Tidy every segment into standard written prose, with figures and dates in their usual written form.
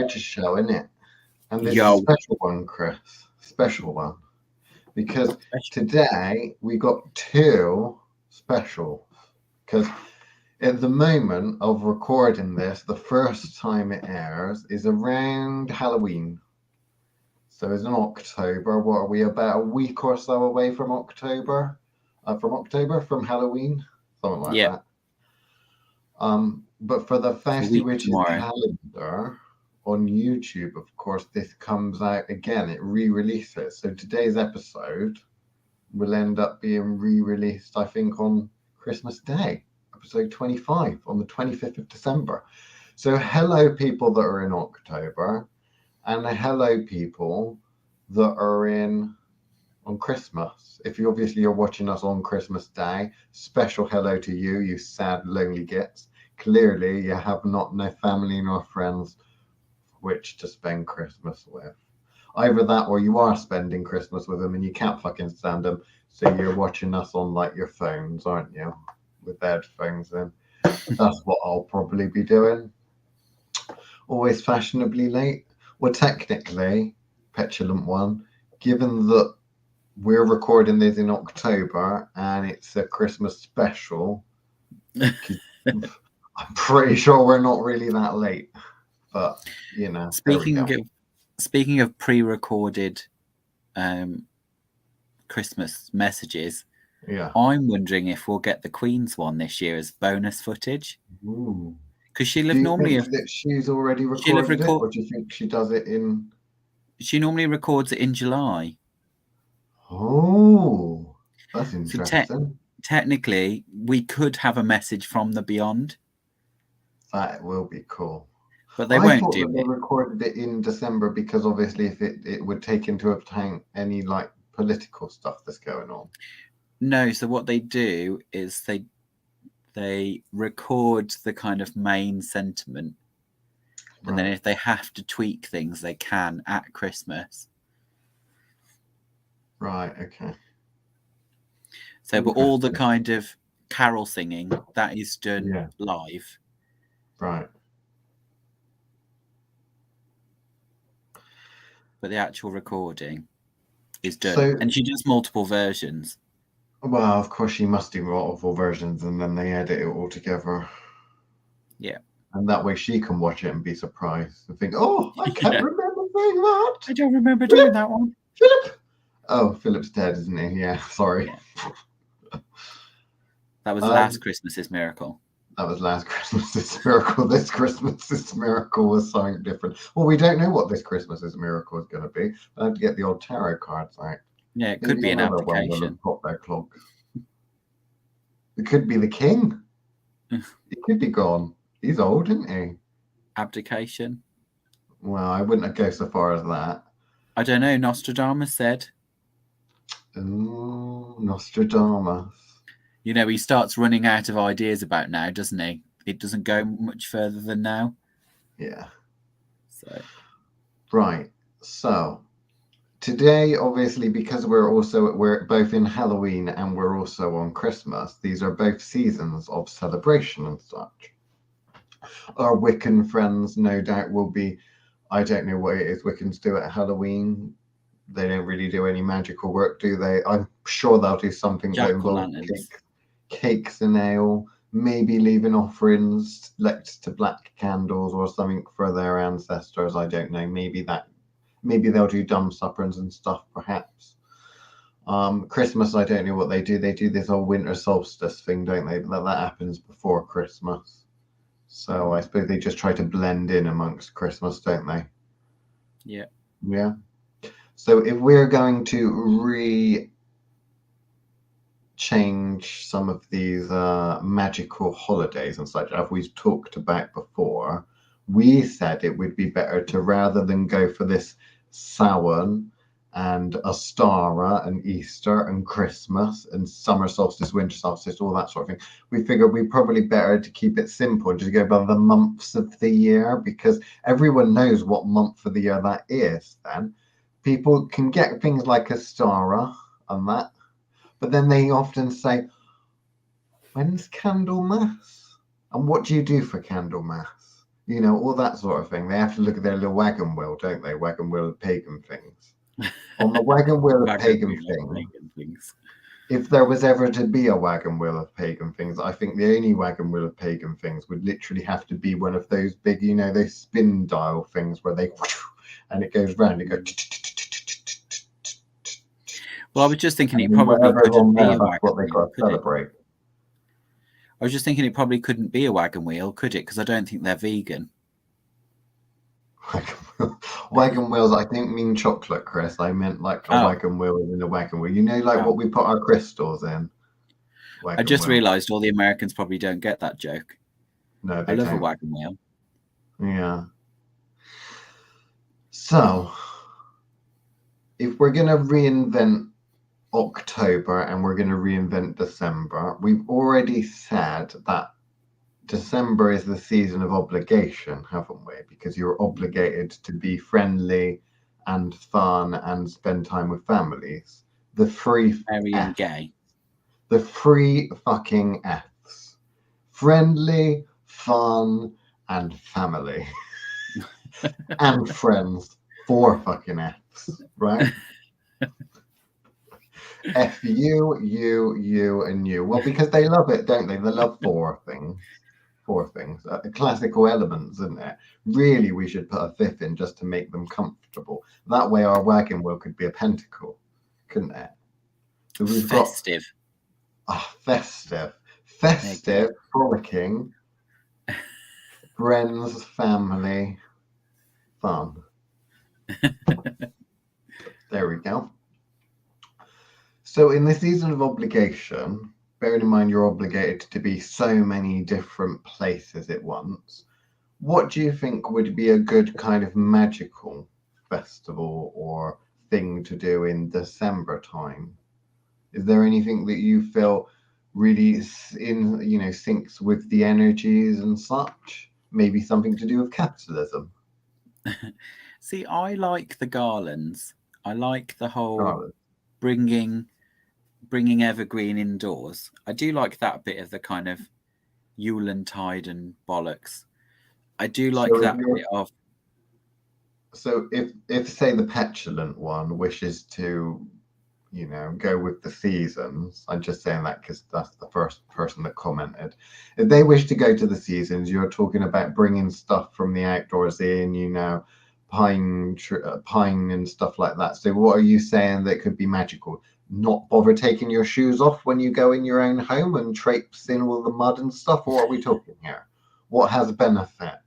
Regis show, isn't it? And this is a Yo. special one, Chris. Special one. Because today we got two specials. Because at the moment of recording this, the first time it airs is around Halloween. So it's in October. What are we, about a week or so away from October? From Halloween? Something like that. But for the Fausty Witches calendar on YouTube, of course, this comes out again. It re-releases. So today's episode will end up being re-released, I think, on Christmas Day, episode 25, on the 25th of December. So hello, people that are in October, and hello, people that are on Christmas. If you obviously you're watching us on Christmas Day, special hello to you, you sad, lonely gits. Clearly, you have not no family nor friends which to spend Christmas with. Either that or you are spending Christmas with them and you can't fucking stand them, so you're watching us on like your phones, aren't you? With headphones in. That's what I'll probably be doing. Always fashionably late. Well, technically, petulant one, given that we're recording this in October and it's a Christmas special, I'm pretty sure we're not really that late. But, you know, speaking of pre-recorded Christmas messages, yeah, I'm wondering if we'll get the Queen's one this year as bonus footage. Because she'll have normally she's already recorded it, or do you think she does it in? She normally records it in July. Oh, that's interesting. So technically, we could have a message from the beyond. That will be cool. But they won't do it. They recorded it in December because obviously if it would take into account any like political stuff that's going on. No, so what they do is they record the kind of main sentiment. And then if they have to tweak things, they can at Christmas. Right, okay. So, but all the kind of carol singing, that is done live. Right. But the actual recording is done. And she does multiple versions. Well, of course she must do multiple versions and then they edit it all together. Yeah. And that way she can watch it and be surprised and think, oh, I can't remember doing that. I don't remember doing that one. Philip! Oh, Philip's dead, isn't he? Yeah, sorry. Yeah. That was last Christmas's miracle. That was last Christmas's miracle. This Christmas's miracle was something different. Well, we don't know what this Christmas's miracle is going to be. I have to get the old tarot cards out. Yeah, it could be an application. Pop their clogs. It could be the king. He could be gone. He's old, isn't he? Abdication. Well, I wouldn't go so far as that. I don't know. Nostradamus said. Oh, Nostradamus. You know, he starts running out of ideas about now, doesn't he? It doesn't go much further than now. Yeah. So. Right. So today, obviously, because we're both in Halloween and we're also on Christmas, these are both seasons of celebration and such. Our Wiccan friends, no doubt, will be, I don't know what it is Wiccans do at Halloween. They don't really do any magical work, do they? I'm sure they'll do something that involves cakes and ale, maybe leaving offerings next to black candles or something for their ancestors. I don't know. Maybe they'll do dumb suppers and stuff, perhaps. Christmas, I don't know what they do. They do this whole winter solstice thing, don't they? That happens before Christmas. So I suppose they just try to blend in amongst Christmas, don't they? Yeah. Yeah. So if we're going to change some of these magical holidays and such, as we've talked about before, we said it would be better to, rather than go for this Samhain and Ostara and Easter and Christmas and summer solstice, winter solstice, all that sort of thing, we figured we probably better to keep it simple, just go by the months of the year, because everyone knows what month of the year that is. Then people can get things like Ostara and that, but then they often say, when's Candlemas? And what do you do for Candlemas? You know, all that sort of thing. They have to look at their little wagon wheel, don't they? Wagon wheel of pagan things. On the wagon wheel of pagan things, if there was ever to be a wagon wheel of pagan things, I think the only wagon wheel of pagan things would literally have to be one of those big, you know, those spin dial things where they and it goes round. It goes. Well, I was just thinking it probably couldn't be a wagon wheel, could it? I was just thinking it probably couldn't be a wagon wheel, could it? Because I don't think they're vegan. Wagon wheels, I didn't mean chocolate, Chris. I meant like a wagon wheel in a wagon wheel. You know, like what we put our crystals in. I just realised all the Americans probably don't get that joke. No, I love a wagon wheel. Yeah. So, if we're going to reinvent October and we're going to reinvent December, we've already said that December is the season of obligation, haven't we? Because you're obligated to be friendly and fun and spend time with families. The free merry and gay. The free fucking F's. Friendly, fun, and family. And friends. 4 fucking F's, right? F you, you, and you. Well, because they love it, don't they? They love 4 things. 4 things. Classical elements, isn't it? Really, we should put a 5th in just to make them comfortable. That way our wagon wheel could be a pentacle, couldn't it? So we've festive. Festive, frolicking, friends, family, fun. There we go. So in the season of obligation, bearing in mind you're obligated to be so many different places at once, what do you think would be a good kind of magical festival or thing to do in December time? Is there anything that you feel really syncs with the energies and such? Maybe something to do with capitalism? See, I like the garlands. I like the whole bringing evergreen indoors. I do like that bit of the kind of Yule-tide and bollocks. I do like that bit of. So if say the petulant one wishes to, go with the seasons, I'm just saying that because that's the first person that commented. If they wish to go to the seasons, you're talking about bringing stuff from the outdoors in, pine and stuff like that. So what are you saying that could be magical? Not bother taking your shoes off when you go in your own home and traipse in all the mud and stuff? Or what are we talking here? What has benefit?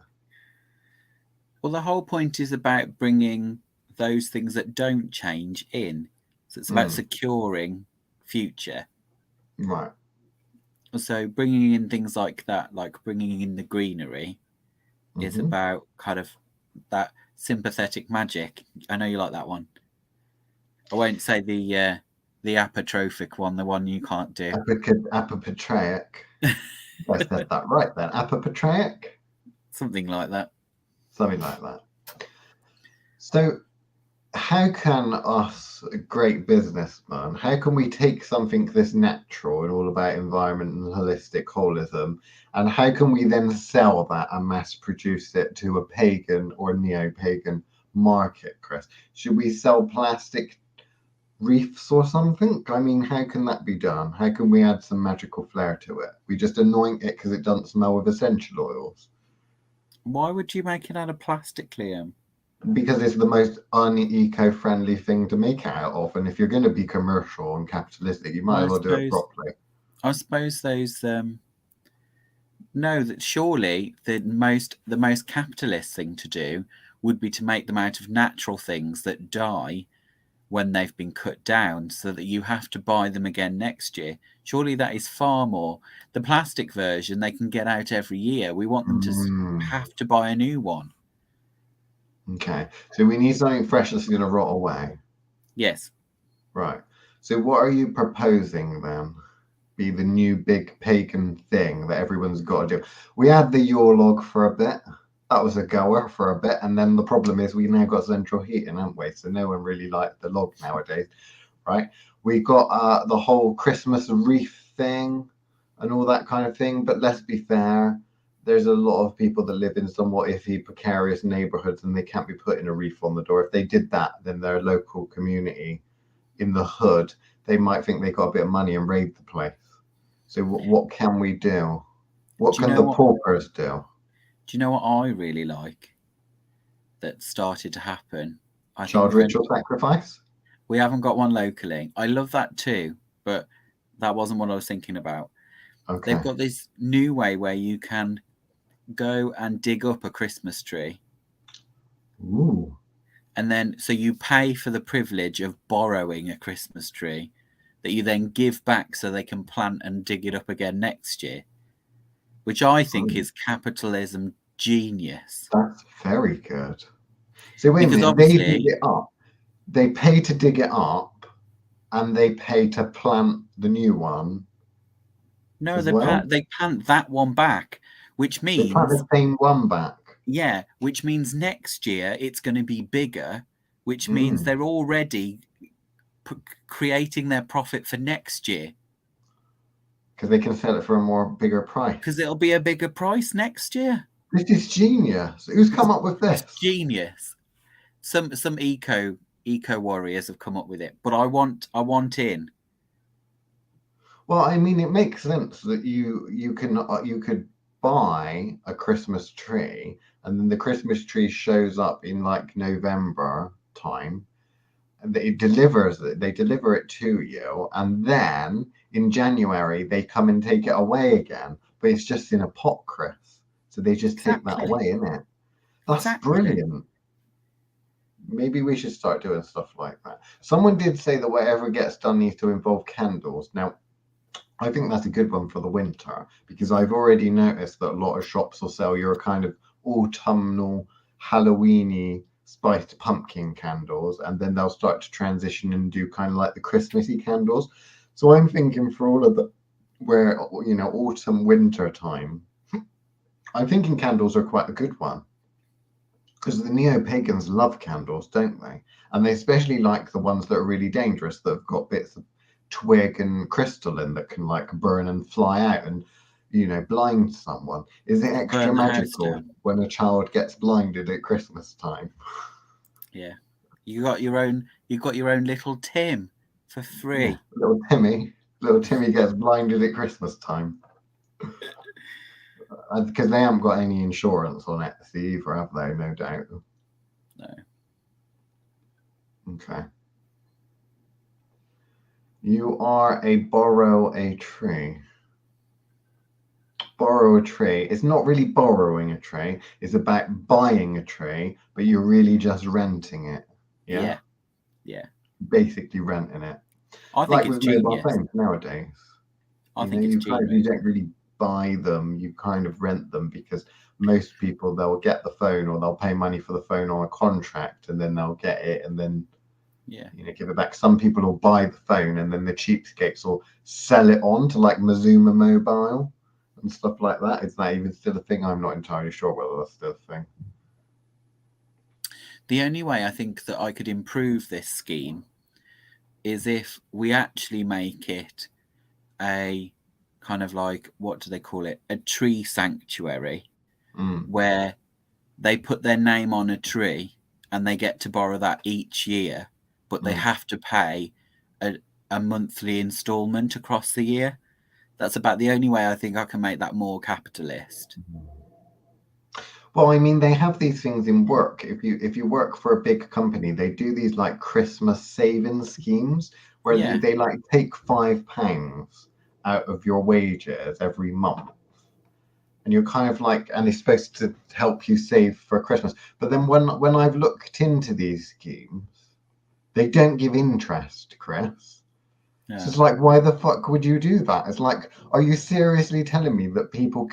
Well, the whole point is about bringing those things that don't change in. So it's about securing future. Right. So bringing in things like that, like bringing in the greenery, is about kind of that sympathetic magic. I know you like that one. I won't say the apotrophic one, the one you can't do. Apopatreic. I said that right then. Apopatreic? Something like that. Something like that. So how can us great businessmen, how can we take something this natural and all about environment and holistic holism, and how can we then sell that and mass produce it to a pagan or neo-pagan market, Chris? Should we sell plastic reefs or something? I mean, how can that be done? How can we add some magical flair to it? We just anoint it because it doesn't smell of essential oils. Why would you make it out of plastic, Liam? Because it's the most un-eco-friendly thing to make it out of, and if you're going to be commercial and capitalistic, you might as well do it properly. I suppose those that surely the most capitalist thing to do would be to make them out of natural things that die when they've been cut down, so that you have to buy them again next year. Surely that is far more. The plastic version they can get out every year. We want them to have to buy a new one. Okay, so we need something fresh that's going to rot away. Yes. Right. So what are you proposing then? Be the new big pagan thing that everyone's got to do. We had the Yule log for a bit. That was a goer for a bit, and then the problem is we now got central heating, haven't we? So no one really liked the log nowadays, right? We got the whole Christmas wreath thing and all that kind of thing. But let's be fair, there's a lot of people that live in somewhat iffy, precarious neighborhoods, and they can't be putting a wreath on the door. If they did that, then their local community in the hood, they might think they got a bit of money and raid the place. So what can we do? What Do you can know the what? paupers do? Do you know what I really like that started to happen? I think Child ritual sacrifice? we haven't got one locally. I love that too, but that wasn't what I was thinking about. Okay. They've got this new way where you can go and dig up a Christmas tree. Ooh. And then, so you pay for the privilege of borrowing a Christmas tree that you then give back so they can plant and dig it up again next year, which I think is capitalism genius. That's very good. So wait a Because minute, they dig obviously, it up. They pay to dig it up, and they pay to plant the new one no, as well. they plant that one back, which They plant means, the same one back. yeah, which means next year it's going to be bigger, which means they're already creating their profit for next year. Because they can sell it for a more bigger price. Because it'll be a bigger price next year. This is genius. Who's come up with this? It's genius. Some eco warriors have come up with it, but I want in. Well, I mean, it makes sense that you could buy a Christmas tree, and then the Christmas tree shows up in like November time, and they deliver it to you, and then in January they come and take it away again, but it's just in a pot, Chris. So they just take that away, innit? That's brilliant. Maybe we should start doing stuff like that. Someone did say that whatever gets done needs to involve candles. Now, I think that's a good one for the winter, because I've already noticed that a lot of shops will sell your kind of autumnal, Halloweeny spiced pumpkin candles, and then they'll start to transition and do kind of like the Christmassy candles. So I'm thinking for all of the where autumn, winter time, I'm thinking candles are quite a good one. Because the neo-pagans love candles, don't they? And they especially like the ones that are really dangerous, that have got bits of twig and crystal in that can like burn and fly out and blind someone. Is it extra magical when a child gets blinded at Christmas time? Yeah, you got your own little Tim for free. Yeah, little Timmy gets blinded at Christmas time. Because they haven't got any insurance on Etsy either, have they? No doubt. No. Okay. You are a borrow a tree. Borrow a tree. It's not really borrowing a tree. It's about buying a tree, but you're really just renting it. Yeah. Yeah. Basically renting it. I think like it's with genius. mobile phones nowadays. I think it's genius. You don't really buy them. You kind of rent them, because most people, they'll get the phone, or they'll pay money for the phone on a contract, and then they'll get it and then give it back. Some people will buy the phone, and then the cheapskates will sell it on to like Mazuma Mobile and stuff like that. Is that even still a thing? I'm not entirely sure whether that's still a thing. The only way I think that I could improve this scheme is if we actually make it a kind of like, what do they call it? A tree sanctuary, where they put their name on a tree and they get to borrow that each year, but they have to pay a monthly installment across the year. That's about the only way I think I can make that more capitalist. Well, I mean, they have these things in work. If you work for a big company, they do these like Christmas savings schemes where they like take £5 out of your wages every month. And you're kind of like, and it's supposed to help you save for Christmas. But then when I've looked into these schemes, they don't give interest, Chris. Yeah. So it's like, why the fuck would you do that? It's like, are you seriously telling me that people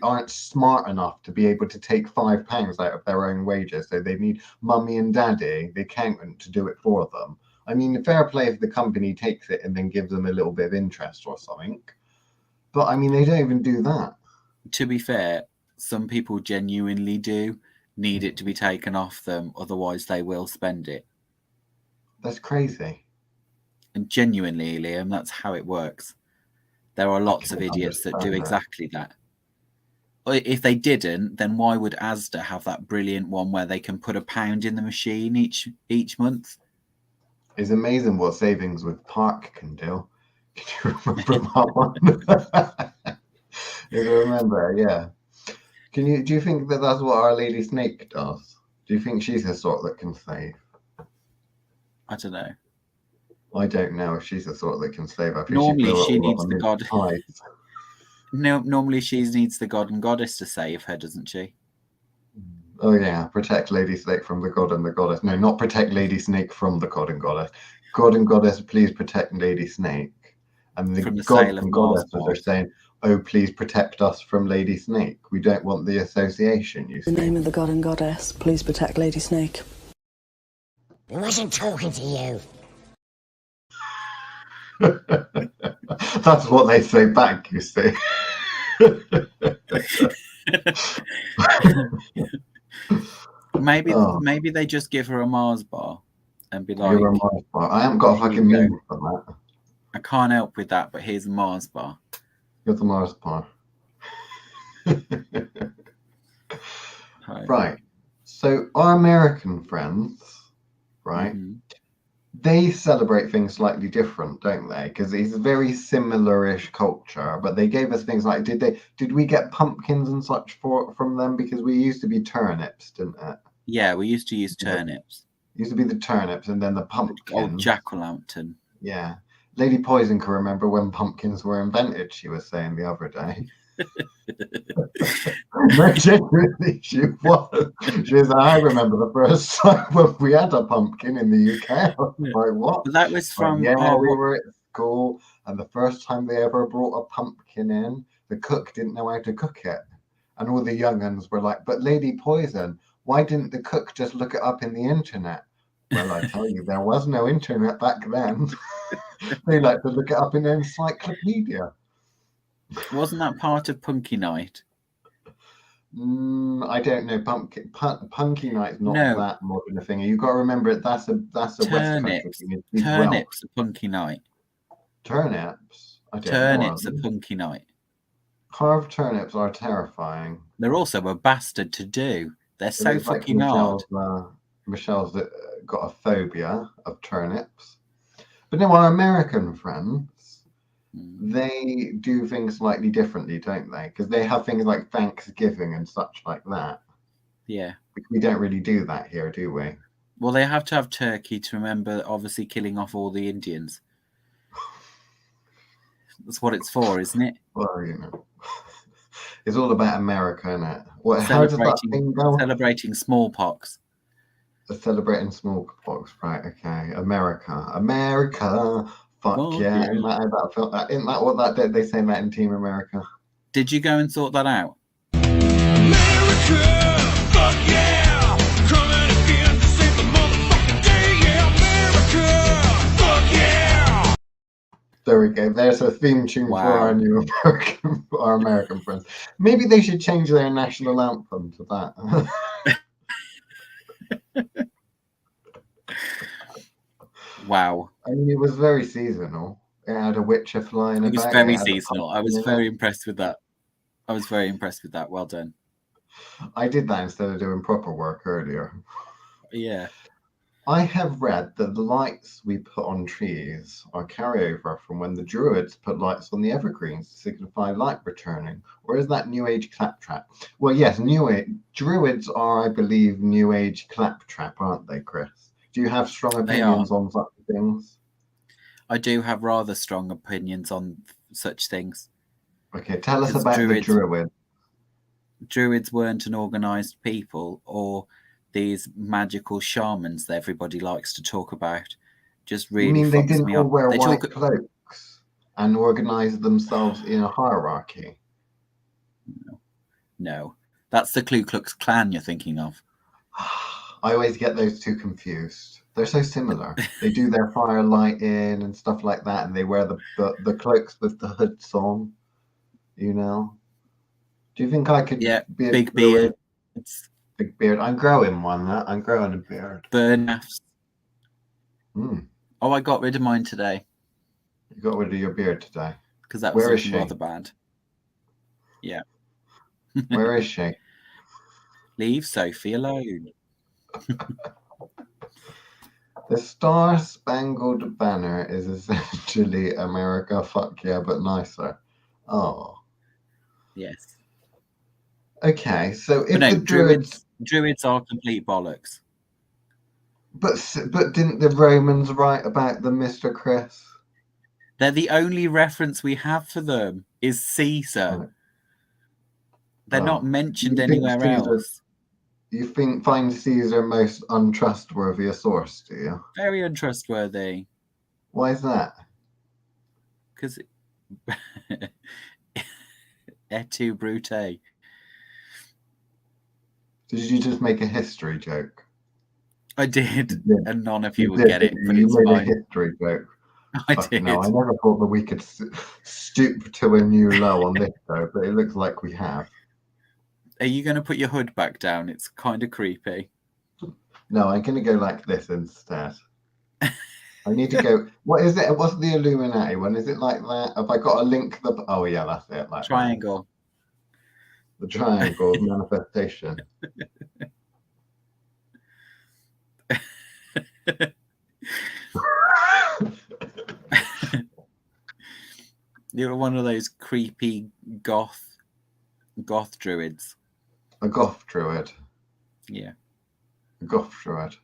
aren't smart enough to be able to take £5 out of their own wages? So they need mummy and daddy, the accountant, to do it for them. I mean, fair play if the company takes it and then gives them a little bit of interest or something. But I mean, they don't even do that. To be fair, some people genuinely do need it to be taken off them, otherwise they will spend it. That's crazy. And genuinely, Liam, that's how it works. There are lots of idiots that do exactly that. if they didn't, then why would Asda have that brilliant one where they can put £1 in the machine each month? It's amazing what savings with Park can do. Can you remember that one? You remember, yeah. Do you think that that's what Our Lady Snake does? Do you think she's the sort that can save? I don't know. I don't know if she's the sort that can save. I think Normally, she blew it all needs up the god. pies. No, normally she needs the god and goddess to save her, doesn't she? Oh yeah, protect Lady Snake from the god and the goddess. No, not protect Lady Snake from the god and goddess. God and goddess, please protect Lady Snake. And the From the gods sale of and Mars goddesses are bars. saying, "Oh, please protect us from Lady Snake. We don't want the association." You see. In the name of the god and goddess, please protect Lady Snake. I wasn't talking to you. That's what they say back, you see. Maybe they just give her a Mars bar and be like, give her a Mars bar. I haven't got a fucking meme for that. I can't help with that, but here's a Mars bar. Here's the Mars bar. Right. So our American friends, right? Mm-hmm. They celebrate things slightly different, don't they? Because it's a very similar-ish culture, but they gave us things like, did we get pumpkins and such from them? Because we used to be turnips, didn't it? Yeah, we used to use turnips. It used to be the turnips and then the pumpkins. Old Jack-o'-lantern. Yeah. Lady Poison can remember when pumpkins were invented, she was saying the other day. No, genuinely, she was. She was. I remember the first time when we had a pumpkin in the UK. I was like, what? But that was from. We were at school, and the first time they ever brought a pumpkin in, the cook didn't know how to cook it, and all the young uns were like, "But Lady Poison, why didn't the cook just look it up in the internet?" Well, I tell you, there was no internet back then. They like to look it up in an encyclopedia. Wasn't that part of Punky Night? I don't know. Punky Night's not that modern a thing. You got to remember it. That's a West Country thing. Turnips are Punky Night. Turnips. I don't turnips know. are Punky Night. Carved turnips are terrifying. They're also a bastard to do. They're so fucking hard. Michelle's got a phobia of turnips. But no, our American friends, they do things slightly differently, don't they? Because they have things like Thanksgiving and such like that. Yeah. We don't really do that here, do we? Well, they have to have turkey to remember, obviously, killing off all the Indians. That's what it's for, isn't it? Well, you know. It's all about America, isn't it? Well, how does that thing go? Celebrating smallpox. Celebrating smallpox, right? Okay, America, fuck yeah! Isn't that what that did? They say that in Team America. Did you go and sort that out? America, fuck yeah! Coming again to save the motherfucking day, yeah! America, fuck yeah! There we go. There's a theme tune for our new American friends. Maybe they should change their national anthem to that. Wow. I mean, it was very seasonal. It had a witcher flying about. It was very seasonal. I was very impressed with that. Well done. I did that instead of doing proper work earlier. Yeah. I have read that the lights we put on trees are carryover from when the Druids put lights on the evergreens to signify light returning. Or is that New Age claptrap? Well, yes, Druids are, I believe, New Age claptrap, aren't they, Chris? Do you have strong opinions on such things? I do have rather strong opinions on such things. Okay, tell us about the Druids. Druids weren't an organised people or these magical shamans that everybody likes to talk about. Just really. You mean they didn't all wear white cloaks and organise themselves in a hierarchy? No, that's the Ku Klux Klan you're thinking of. I always get those two confused. They're so similar. They do their fire lighting and stuff like that, and they wear the cloaks with the hoods on. You know? Do you think I could be a big beard? Big beard. I'm growing one. I'm growing a beard. Burnaffs. Mm. Oh, I got rid of mine today. You got rid of your beard today? Because that was rather bad. Yeah. Where is she? Leave Sophie alone. The Star Spangled Banner is essentially America, fuck yeah, but nicer. Oh. Yes. Okay, so if But no, the Druids... druids are complete bollocks. But didn't the Romans write about them, Mr. Chris? They're the only reference we have for them is Caesar. Right. They're Oh. not mentioned You think anywhere Caesar- else. You find Caesar most untrustworthy a source, do you? Very untrustworthy. Why is that? Because et tu, Brute. Did you just make a history joke? I did, did. and none of you will did, get it, but you it's made fine. a history joke. I did. No, I never thought that we could stoop to a new low on this show, but it looks like we have. Are you going to put your hood back down? It's kind of creepy. No, I'm going to go like this instead. I need to go. What is it? What's the Illuminati one? Is it like that? Have I got a link? Oh yeah, that's it. Like Triangle. That. The triangle of manifestation. You're one of those creepy goth druids. A goth druid. Yeah. A goth druid.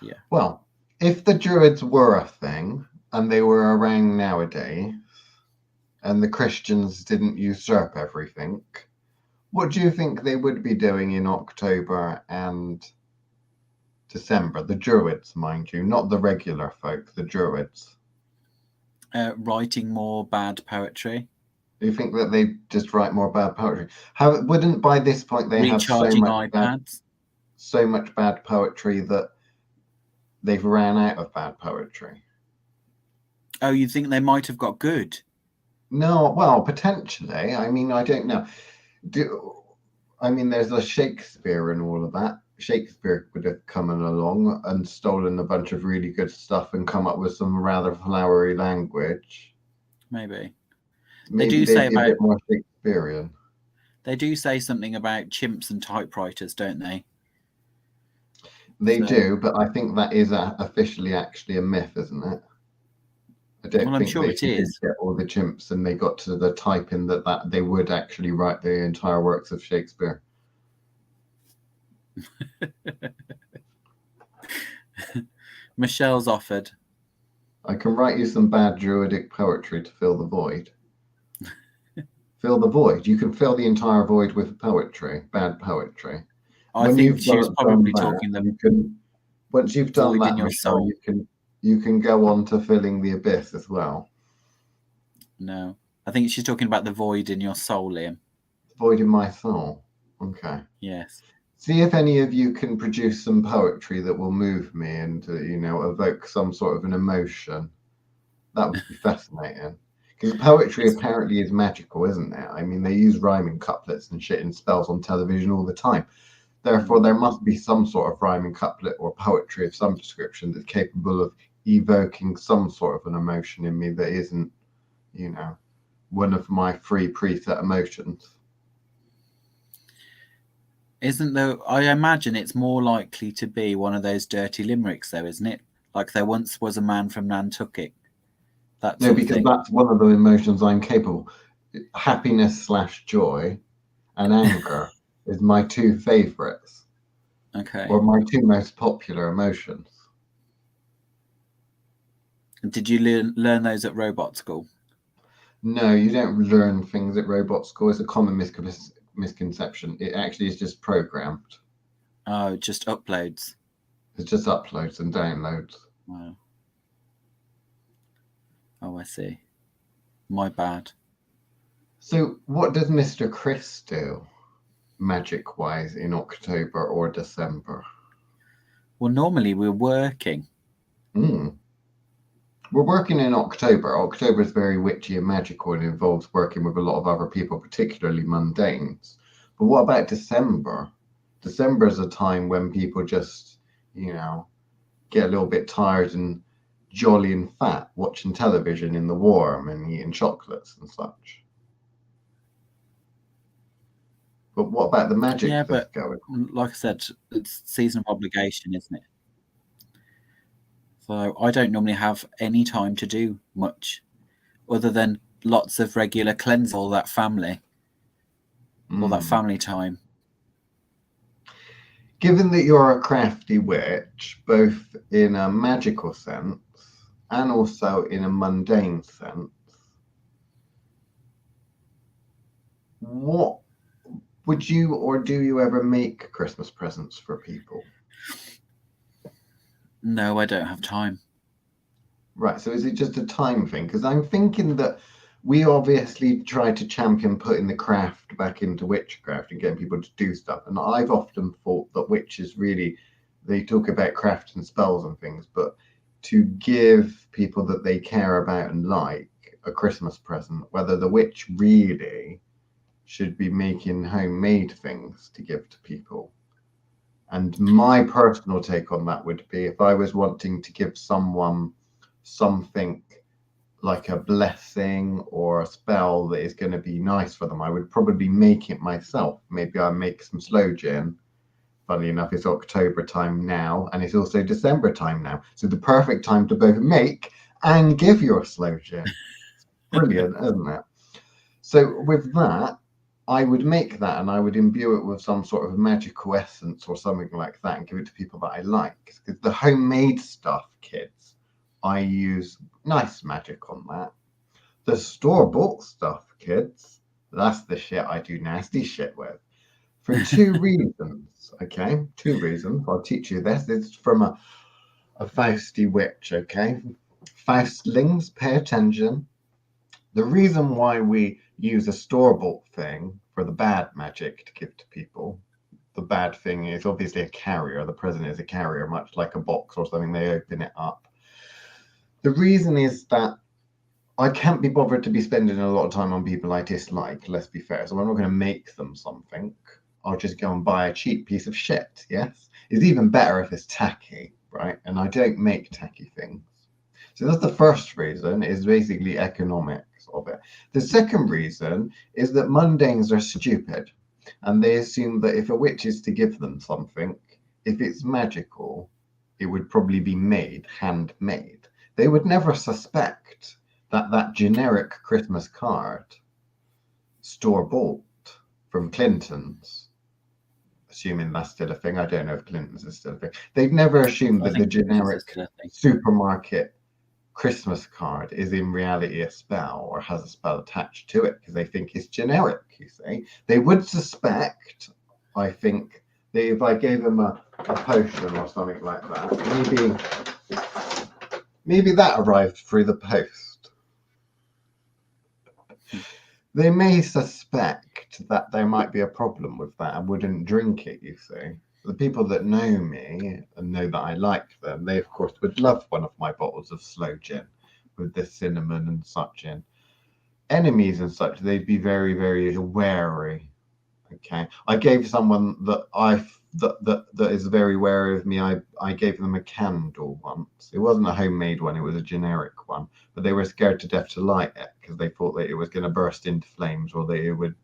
Yeah. Well, if the druids were a thing and they were around nowadays and the Christians didn't usurp everything, what do you think they would be doing in October and December? The druids, mind you, not the regular folk, the druids. Writing more bad poetry. Do you think that they just write more bad poetry? Wouldn't by this point they have so much bad poetry that they've ran out of bad poetry? Oh, you think they might have got good? No, well, potentially. I mean, I don't know. There's a Shakespeare and all of that. Shakespeare would have come along and stolen a bunch of really good stuff and come up with some rather flowery language. Maybe they do say about a bit more Shakespearean. They do say something about chimps and typewriters, don't they? They do, but I think that is officially actually a myth, isn't it? I don't think I'm sure it is. Get all the chimps and they got to the typing that they would actually write the entire works of Shakespeare. Michelle's offered. I can write you some bad druidic poetry to fill the void. Fill the void. You can fill the entire void with poetry, bad poetry. I think she was probably talking once you've done that, Michelle, you can go on to filling the abyss as well. No, I think she's talking about the void in your soul, Liam. The void in my soul. Okay. Yes. See if any of you can produce some poetry that will move me and evoke some sort of an emotion. That would be fascinating. Because poetry apparently is magical, isn't it? I mean, they use rhyming couplets and shit and spells on television all the time. Therefore, there must be some sort of rhyming couplet or poetry of some description that's capable of evoking some sort of an emotion in me that isn't, one of my free preset emotions. Isn't though? I imagine it's more likely to be one of those dirty limericks, though, isn't it? Like there once was a man from Nantucket. No, because that's one of the emotions I'm capable. Happiness/joy and anger is my two favorites. Okay. Or my two most popular emotions. Did you learn those at robot school? No, you don't learn things at robot school. It's a common misconception. It actually is just programmed. Oh, it just uploads. It's just uploads and downloads. Wow. Oh, I see. My bad. So what does Mr. Chris do, magic-wise, in October or December? Well, normally we're working. We're working in October. October is very witchy and magical and involves working with a lot of other people, particularly mundanes. But what about December? December is a time when people just, get a little bit tired and jolly and fat, watching television in the warm and eating chocolates and such. But what about the magic Yeah, that's but going on? like I said, it's season of obligation, isn't it? So I don't normally have any time to do much other than lots of regular cleanse all that family time. Given that you're a crafty witch, both in a magical sense and also in a mundane sense, what would you or do you ever make Christmas presents for people? No, I don't have time. Right, so is it just a time thing? Because I'm thinking that we obviously try to champion putting the craft back into witchcraft and getting people to do stuff. And I've often thought that witches really, they talk about craft and spells and things, but to give people that they care about and like a Christmas present, whether the witch really should be making homemade things to give to people. And my personal take on that would be, if I was wanting to give someone something like a blessing or a spell that is going to be nice for them, I would probably make it myself. Maybe I make some slow gin. Funny enough, it's October time now, and it's also December time now. So the perfect time to both make and give your slow gin. Brilliant, isn't it? So with that, I would make that and I would imbue it with some sort of magical essence or something like that and give it to people that I like. Because the homemade stuff, kids, I use nice magic on that. The store-bought stuff, kids, that's the shit I do nasty shit with. For two reasons, okay? 2 reasons. I'll teach you this. This is from a Fausty witch, okay? Faustlings, pay attention. The reason why we use a store-bought thing for the bad magic to give to people, the bad thing is obviously a carrier. The present is a carrier, much like a box or something. They open it up. The reason is that I can't be bothered to be spending a lot of time on people I dislike, let's be fair. So I'm not going to make them something. I'll just go and buy a cheap piece of shit, yes? It's even better if it's tacky, right? And I don't make tacky things. So that's the first reason, is basically economics of it. The second reason is that mundanes are stupid. And they assume that if a witch is to give them something, if it's magical, it would probably be made, handmade. They would never suspect that that generic Christmas card, store-bought from Clinton's, assuming that's still a thing. I don't know if Clinton's is still a thing. They've never assumed that the generic supermarket Christmas card is in reality a spell or has a spell attached to it because they think it's generic, you see. They would suspect, I think, that if I gave them a potion or something like that, maybe that arrived through the post. They may suspect that there might be a problem with that and wouldn't drink it, you see. The people that know me and know that I like them, they of course would love one of my bottles of slow gin with the cinnamon and such in. Enemies and such, they'd be very, very wary. Okay, I gave someone that that is very wary of me. I gave them a candle once. It wasn't a homemade one; it was a generic one. But they were scared to death to light it because they thought that it was going to burst into flames or that it would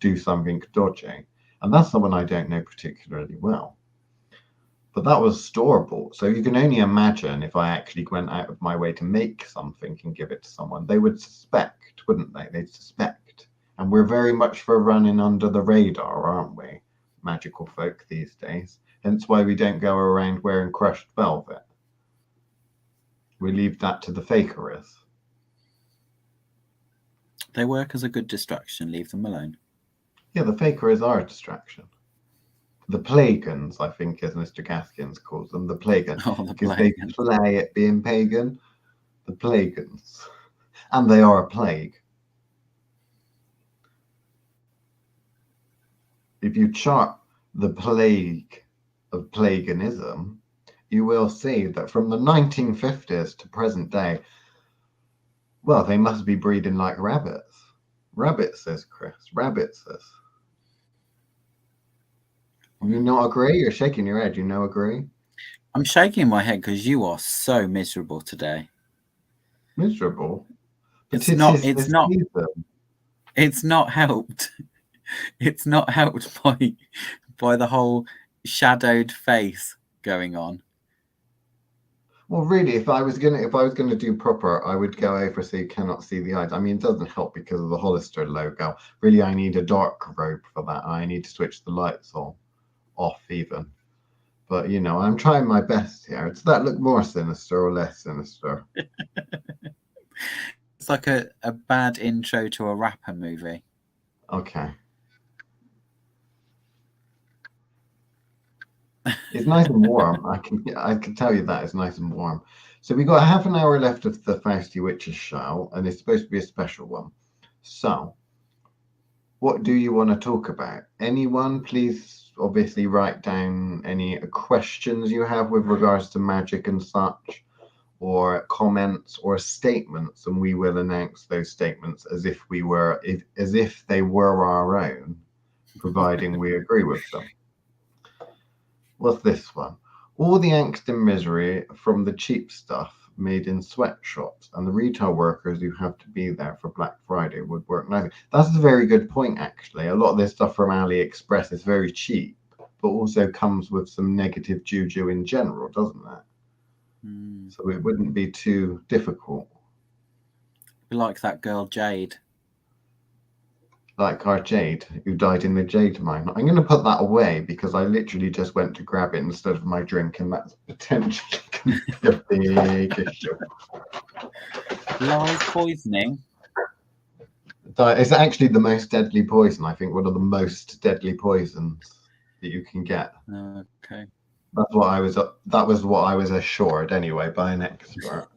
do something dodgy. And that's someone I don't know particularly well. But that was store-bought. So you can only imagine if I actually went out of my way to make something and give it to someone, they would suspect, wouldn't they? They'd suspect. And we're very much for running under the radar, aren't we? Magical folk these days. Hence why we don't go around wearing crushed velvet. We leave that to the fakerers. They work as a good distraction. Leave them alone. Yeah, the fakerers are a distraction. The Plagans, I think, as Mr. Gaskins calls them, the Plagans, because they play at being pagan. The Plagans. And they are a plague. If you chart the plague of paganism, you will see that from the 1950s to present day, well, they must be breeding like rabbits. Rabbits, says Chris. Rabbits, says. You not agree? You're shaking your head. You no agree? I'm shaking my head because you are so miserable today. Miserable? But it's not helped. It's not helped by the whole shadowed face going on. Well, really, if I was gonna do proper, I would go over so you cannot see the eyes. I mean, it doesn't help because of the Hollister logo. Really, I need a dark robe for that. I need to switch the lights off even. But you know, I'm trying my best here. Does that look more sinister or less sinister? It's like a bad intro to a rapper movie. Okay. It's nice and warm. I can tell you that it's nice and warm. So we got half an hour left of the Fausty Witches show, and it's supposed to be a special one. So, what do you want to talk about? Anyone, please, obviously write down any questions you have with regards to magic and such, or comments or statements, and we will announce those statements as if they were our own, providing we agree with them. What's this one? All the angst and misery from the cheap stuff made in sweatshops and the retail workers who have to be there for Black Friday would work nicely. That's a very good point, actually. A lot of this stuff from AliExpress is very cheap, but also comes with some negative juju in general, doesn't it? Mm. So it wouldn't be too difficult. Be like that girl Jade. Like our Jade, who died in the Jade mine. I'm going to put that away because I literally just went to grab it instead of my drink, and that's potentially going to be a big issue. Live poisoning. It's actually the most deadly poison. I think one of the most deadly poisons that you can get. Okay. That was what I was assured anyway by an expert.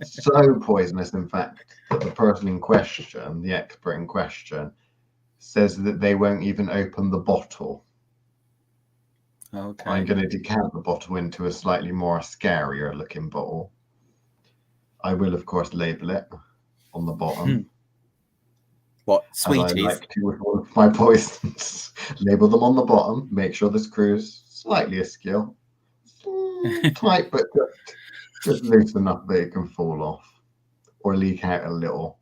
So poisonous, in fact, that the person in question, the expert in question, says that they won't even open the bottle. Okay. I'm going to decant the bottle into a slightly more scarier looking bottle. I will, of course, label it on the bottom. What, as I sweeties? like to with all of my poisons. Label them on the bottom. Make sure the screw's slightly askew. Tight, but just loose enough that it can fall off or leak out a little.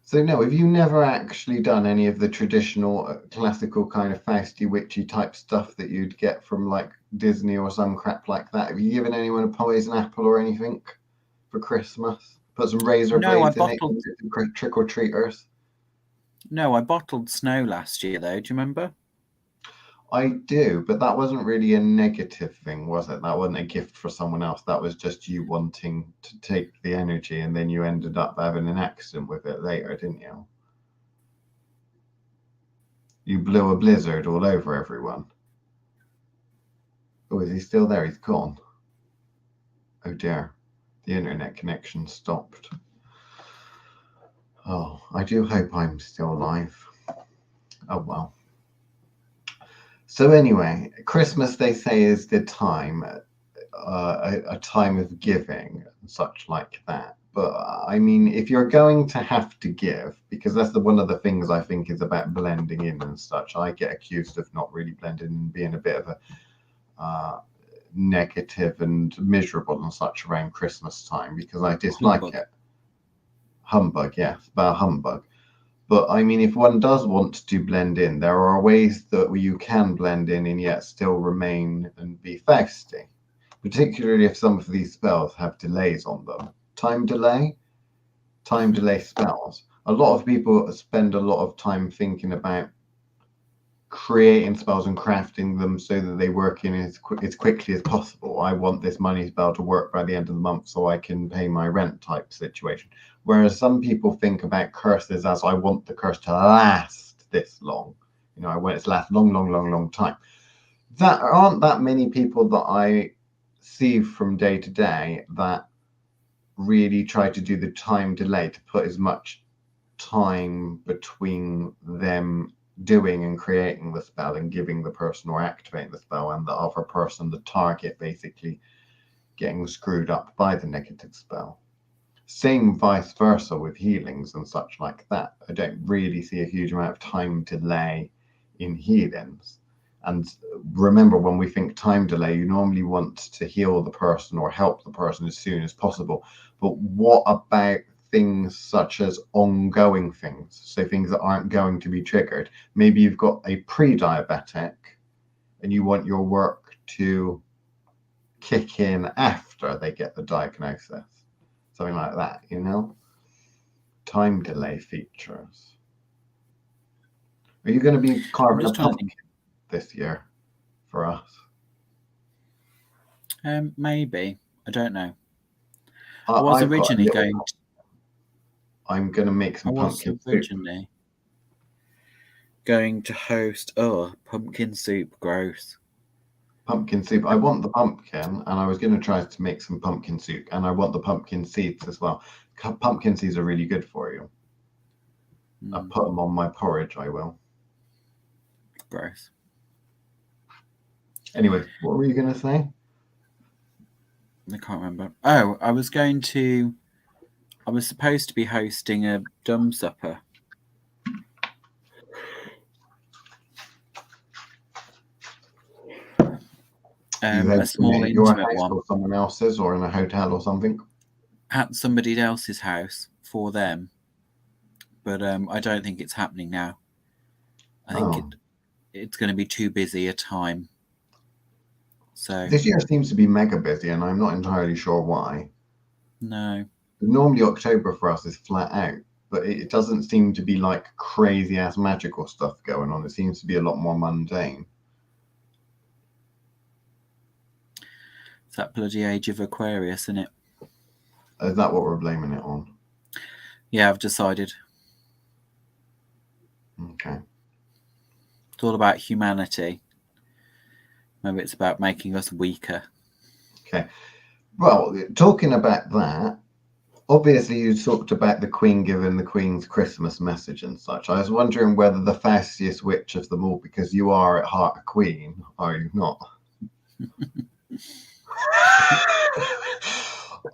So no, have you never actually done any of the traditional classical kind of Fausty witchy type stuff that you'd get from like Disney or some crap like that? Have you given anyone a poison apple or anything for Christmas? Put some razor blades in it, trick or treaters? No, I bottled snow last year though. Do you remember? I do, but that wasn't really a negative thing, was it? That wasn't a gift for someone else. That was just you wanting to take the energy, and then you ended up having an accident with it later, didn't you? You blew a blizzard all over everyone. Oh, is he still there? He's gone. Oh dear. The internet connection stopped. Oh, I do hope I'm still alive. Oh well. So anyway, Christmas, they say, is the time, a time of giving and such like that. But I mean, if you're going to have to give, because that's one of the things I think is about blending in and such. I get accused of not really blending and being a bit of a negative and miserable and such around Christmas time because I dislike it. Humbug, yes, about humbug. But I mean, if one does want to blend in, there are ways that you can blend in and yet still remain and be Fausty, particularly if some of these spells have delays on them. Time delay spells. A lot of people spend a lot of time thinking about creating spells and crafting them so that they work in as quickly as possible. I want this money spell to work by the end of the month so I can pay my rent type situation. Whereas some people think about curses as I want the curse to last this long. You know, I want it to last long time. That aren't that many people that I see from day to day that really try to do the time delay to put as much time between them doing and creating the spell and giving the person or activating the spell and the other person, the target, basically getting screwed up by the negative spell. Same vice versa with healings and such like that. I don't really see a huge amount of time delay in healings. And remember, when we think time delay, you normally want to heal the person or help the person as soon as possible. But what about things such as ongoing things, so things that aren't going to be triggered. Maybe you've got a pre-diabetic and you want your work to kick in after they get the diagnosis, something like that, you know? Time delay features. Are you going to be carving a pumpkin this year for us? Maybe. I don't know. I was originally going to... I'm going to make some pumpkin soup. Going to host... Oh, pumpkin soup. Gross. Pumpkin soup. I want the pumpkin, and I was going to try to make some pumpkin soup, and I want the pumpkin seeds as well. Pumpkin seeds are really good for you. I'll put them on my porridge, I will. Gross. Anyway, what were you going to say? I can't remember. Oh, I was supposed to be hosting a dumb supper. A small intimate one. Or someone else's, or in a hotel or something? At somebody else's house for them. But I don't think it's happening now. I think it's going to be too busy a time. So this year seems to be mega busy, and I'm not entirely sure why. No. Normally October for us is flat out, but it doesn't seem to be like crazy ass magical stuff going on. It seems to be a lot more mundane. It's that bloody age of Aquarius, isn't it? Is that what we're blaming it on? Yeah, I've decided. Okay. It's all about humanity. Maybe it's about making us weaker. Okay. Well, talking about that, obviously you talked about the Queen giving the Queen's Christmas message and such. I was wondering whether the faustiest witch of them all, because you are at heart a queen, are you not?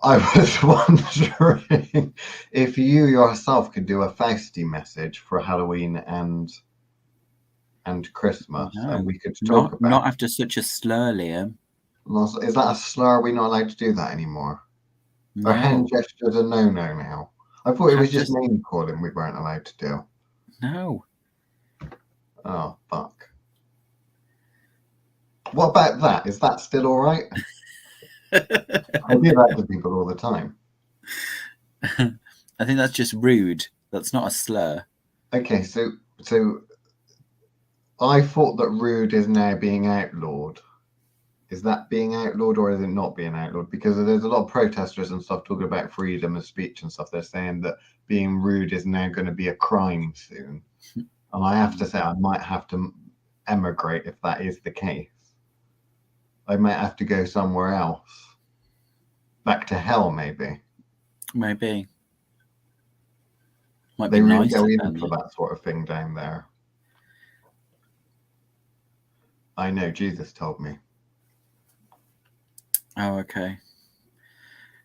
I was wondering if you yourself could do a Fausty message for Halloween and Christmas, and we could talk about. Not after such a slur, Liam. Is that a slur? Are we not allowed to do that anymore? No. Are hand gestures a no-no now? I thought it was just name calling we weren't allowed to do. No. Oh, fuck. What about that? Is that still all right? I do that to people all the time. I think that's just rude. That's not a slur. Okay, so I thought that rude is now being outlawed. Is that being outlawed, or is it not being outlawed? Because there's a lot of protesters and stuff talking about freedom of speech and stuff. They're saying that being rude is now going to be a crime soon. And I have to say, I might have to emigrate if that is the case. I might have to go somewhere else. Back to hell, maybe. Maybe. Might they be really nice go in for that sort of thing down there. I know, Jesus told me. Oh, okay.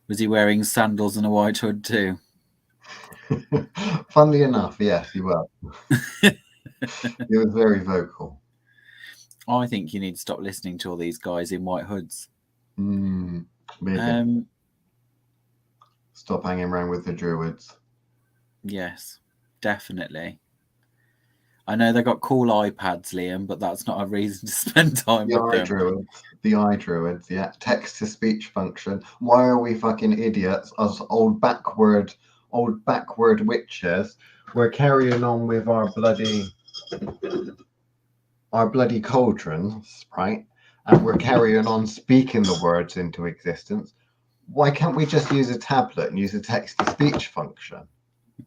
Was he wearing sandals and a white hood too? Funnily enough, yes, he was. He was very vocal. I think you need to stop listening to all these guys in white hoods. Maybe. Stop hanging around with the druids. Yes, definitely. I know they got cool iPads, Liam, but that's not a reason to spend time with them. The eye druids, yeah. Text-to-speech function. Why are we fucking idiots? Us old backward witches. We're carrying on with our bloody cauldrons, right? And we're carrying on speaking the words into existence. Why can't we just use a tablet and use a text-to-speech function?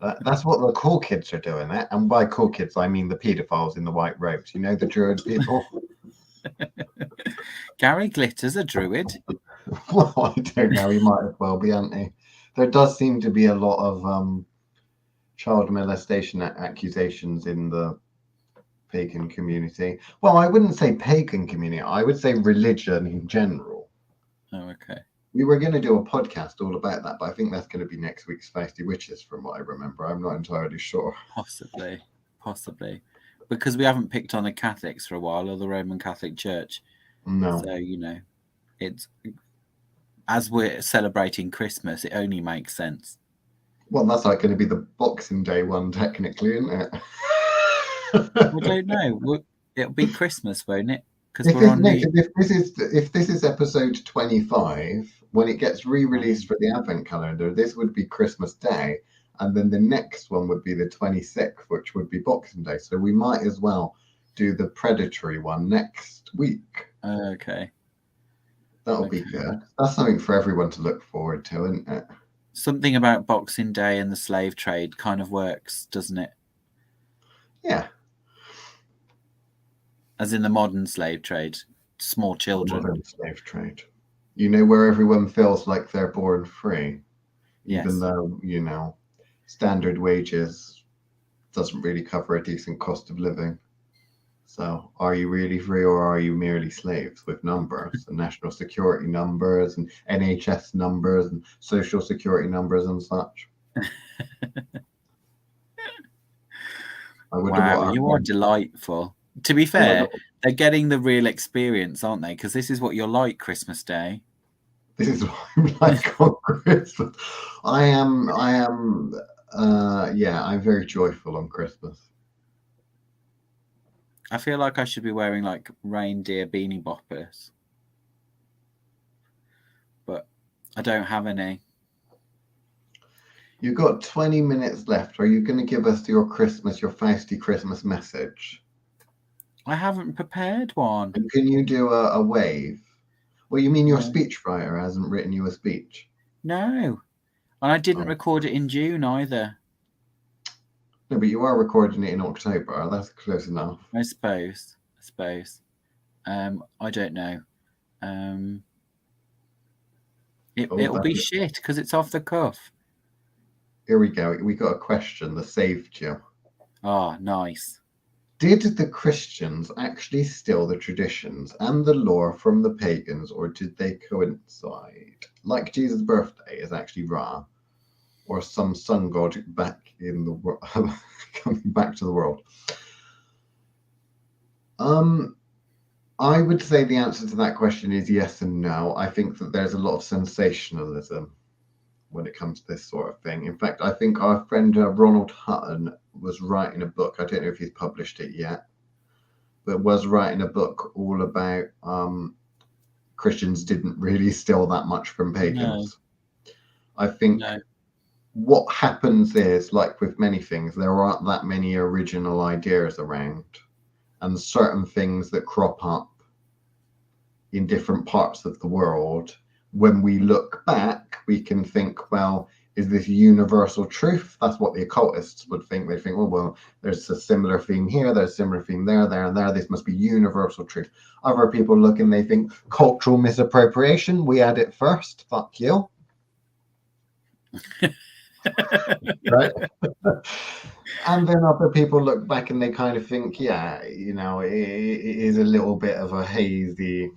That's what the cool kids are doing it. And by cool kids, I mean the paedophiles in the white robes. You know, the druid people. Gary Glitter's a druid. Well, I don't know. He might as well be, hasn't he? There does seem to be a lot of child molestation accusations in the pagan community. Well, I wouldn't say pagan community. I would say religion in general. Oh, okay. We were going to do a podcast all about that, but I think that's going to be next week's Feisty Witches, from what I remember. I'm not entirely sure. Possibly. Because we haven't picked on the Catholics for a while, or the Roman Catholic Church. No. So, you know, it's as we're celebrating Christmas, it only makes sense. Well, that's like going to be the Boxing Day one, technically, isn't it? I don't know. It'll be Christmas, won't it? Because If, we're on no, New. 'cause if this is episode 25, when it gets re-released for the Advent calendar, this would be Christmas Day, and then the next one would be the 26th, which would be Boxing Day. So we might as well do the Predatory one next week. Okay. That'll be good. That's something for everyone to look forward to, isn't it? Something about Boxing Day and the slave trade kind of works, doesn't it? Yeah. As in the modern slave trade, small children. Modern slave trade. You know, where everyone feels like they're born free, even Yes. though, you know, standard wages doesn't really cover a decent cost of living. So are you really free, or are you merely slaves with numbers and national security numbers and NHS numbers and social security numbers and such? Wow, you are delightful. To be fair, they're getting the real experience, aren't they? Because this is what you're like Christmas Day. This is what I'm like on Christmas. I'm very joyful on Christmas. I feel like I should be wearing like reindeer beanie boppers, but I don't have any. You've got 20 minutes left. Are you going to give us your Fausty Christmas message? I haven't prepared one. And can you do a wave? Well, you mean your speechwriter hasn't written you a speech? No. And I didn't record it in June either. No, but you are recording it in October. That's close enough. I suppose. I don't know. It'll be shit because it's off the cuff. Here we go. We got a question that saved you. Oh, nice. Did the Christians actually steal the traditions and the lore from the pagans, or did they coincide? Like Jesus' birthday is actually Ra, or some sun god back in the world, coming back to the world. I would say the answer to that question is yes and no. I think that there's a lot of sensationalism when it comes to this sort of thing. In fact, I think our friend Ronald Hutton was writing a book. I don't know if he's published it yet, but was writing a book all about Christians didn't really steal that much from pagans. No. I think what happens is, like with many things, there aren't that many original ideas around, and certain things that crop up in different parts of the world, when we look back, we can think, well, is this universal truth? That's what the occultists would think. They think, well, there's a similar theme here, there's a similar theme there, and there. This must be universal truth. Other people look and they think cultural misappropriation. We had it first. Fuck you. Right? And then other people look back and they kind of think, yeah, you know, it is a little bit of a hazy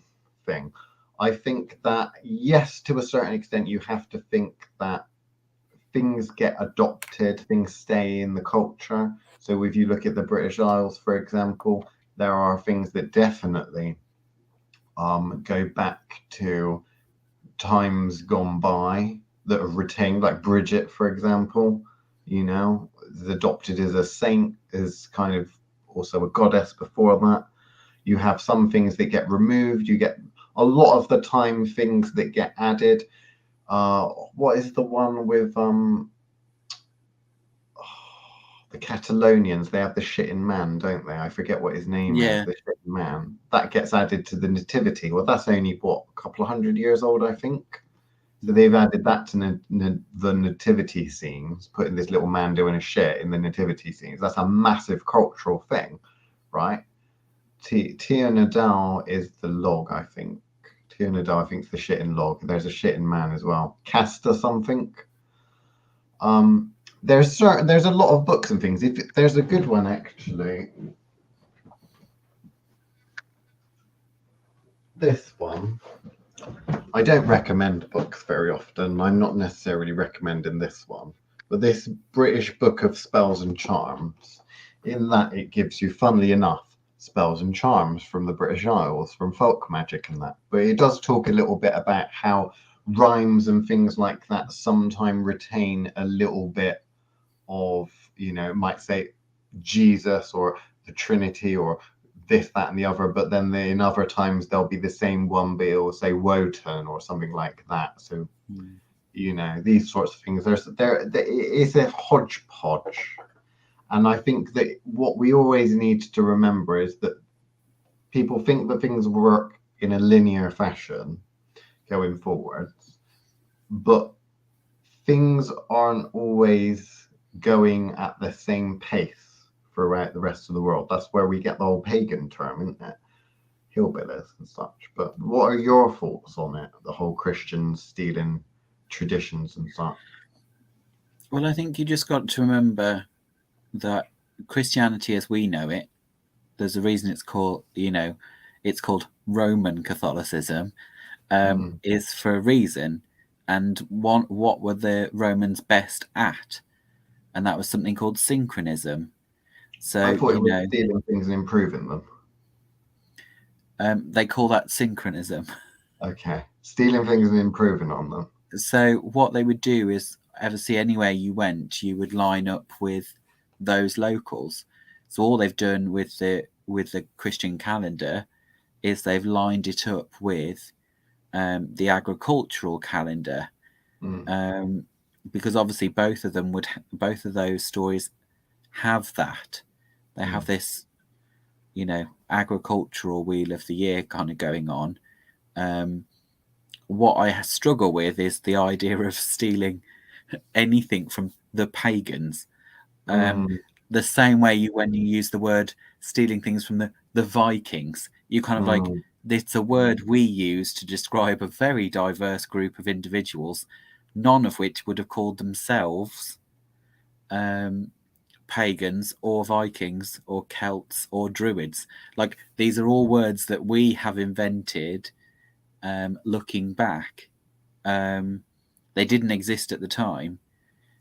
thing. I think that, yes, to a certain extent, you have to think that things get adopted, things stay in the culture. So if you look at the British Isles, for example, there are things that definitely go back to times gone by that have retained, like Bridget, for example, you know, is adopted as a saint, is kind of also a goddess before that. You have some things that get removed. You get a lot of the time things that get added. What is the one with the Catalonians? They have the shitting man, don't they? I forget what his name is. The shitting man. That gets added to the nativity. Well, that's only, what, a couple of 100 years old, I think. So they've added that to the nativity scenes, putting this little man doing a shit in the nativity scenes. That's a massive cultural thing, right? Tia Nadal is the log, I think. Tia Nadal, I think, is the shitting log. There's a shitting man as well. Casta something. There's a lot of books and things. If there's a good one, actually. This one. I don't recommend books very often. I'm not necessarily recommending this one. But this British Book of Spells and Charms, in that it gives you, funnily enough, spells and charms from the British Isles, from folk magic and that. But it does talk a little bit about how rhymes and things like that sometimes retain a little bit of, you know, might say Jesus or the Trinity or this, that, and the other, but then in other times there'll be the same one, but it'll say Wotan or something like that. So, you know, these sorts of things. There is a hodgepodge, and I think that what we always need to remember is that people think that things work in a linear fashion going forwards, but things aren't always going at the same pace throughout the rest of the world. That's where we get the whole pagan term, isn't it? Hillbillies and such. But what are your thoughts on it? The whole Christians stealing traditions and such. Well, I think you just got to remember that Christianity as we know it, there's a reason it's called, you know, it's called Roman Catholicism, is for a reason. And what were the Romans best at? And that was something called synchronism. So I thought it was stealing things and improving them. They call that synchronism. Okay, stealing things and improving on them. So what they would do is, obviously, anywhere you went, you would line up with those locals. So all they've done with the Christian calendar is they've lined it up with the agricultural calendar, because obviously both of those stories have that. They have this, you know, agricultural wheel of the year kind of going on. What I struggle with is the idea of stealing anything from the pagans. The same way when you use the word stealing things from the Vikings, you kind of like, it's a word we use to describe a very diverse group of individuals, none of which would have called themselves pagans or Vikings or Celts or Druids. Like, these are all words that we have invented looking back. They didn't exist at the time.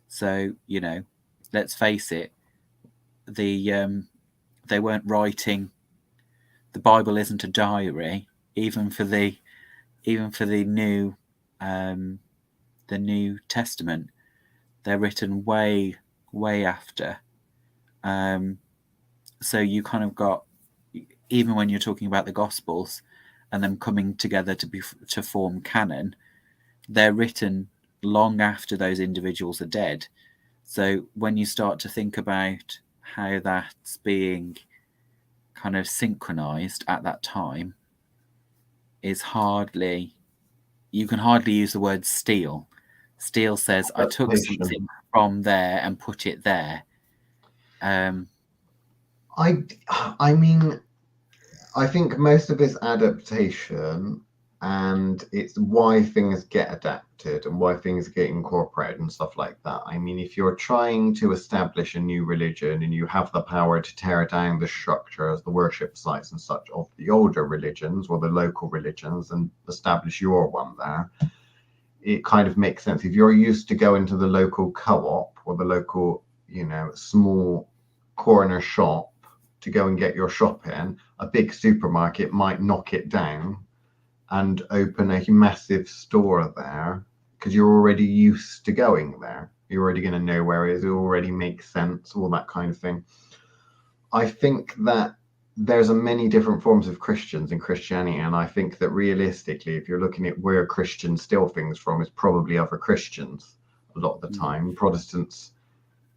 So, you know, let's face it, they weren't writing. The Bible isn't a diary, even for the New Testament. They're written way after. So you kind of got, even when you're talking about the Gospels and them coming together to form canon, they're written long after those individuals are dead. So when you start to think about how that's being kind of synchronized at that time, is you can hardly use the word steal. Steal says, I took something from there and put it there. I mean, I think most of it's adaptation, and it's why things get adapted and why things get incorporated and stuff like that. I mean, if you're trying to establish a new religion and you have the power to tear down the structures, the worship sites and such of the older religions or the local religions and establish your one there, it kind of makes sense. If you're used to going to the local co-op or the local, you know, small corner shop to go and get your shopping, a big supermarket might knock it down and open a massive store there because you're already used to going there. You're already going to know where it is. It already makes sense, all that kind of thing. I think that there's many different forms of Christians in Christianity, and I think that realistically, if you're looking at where Christians steal things from, it's probably other Christians a lot of the time. Protestants